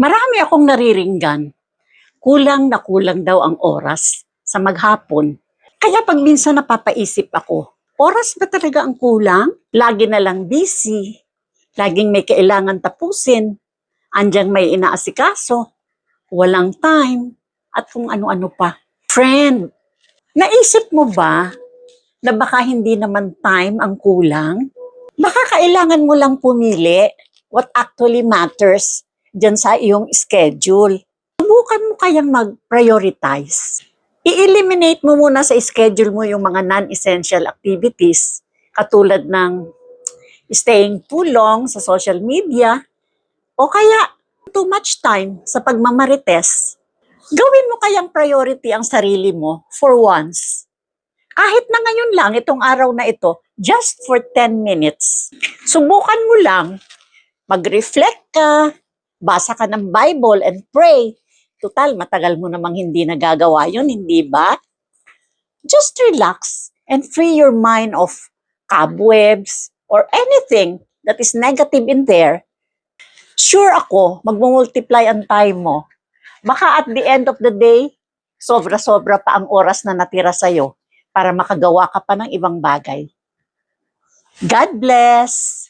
Marami akong nariringgan. Kulang na kulang daw ang oras sa maghapon. Kaya pag minsan napapaisip ako, oras ba talaga ang kulang? Lagi na lang busy. Laging may kailangan tapusin. Andyang may inaasikaso. Walang time. At kung ano-ano pa. Friend, naisip mo ba na baka hindi naman time ang kulang? Baka kailangan mo lang pumili what actually matters dyan sa iyong schedule. Subukan mo kayang mag-prioritize. I-eliminate mo muna sa schedule mo yung mga non-essential activities katulad ng staying too long sa social media o kaya too much time sa pagmamarites. Gawin mo kayang priority ang sarili mo for once. Kahit na ngayon lang, itong araw na ito, just for 10 minutes. Subukan mo lang, mag-reflect ka, basa ka ng Bible and pray. Total, matagal mo namang hindi nagagawa yun, hindi ba? Just relax and free your mind of cobwebs or anything that is negative in there. Sure ako, mag-multiply ang time mo. Baka at the end of the day, sobra-sobra pa ang oras na natira sa'yo para makagawa ka pa ng ibang bagay. God bless!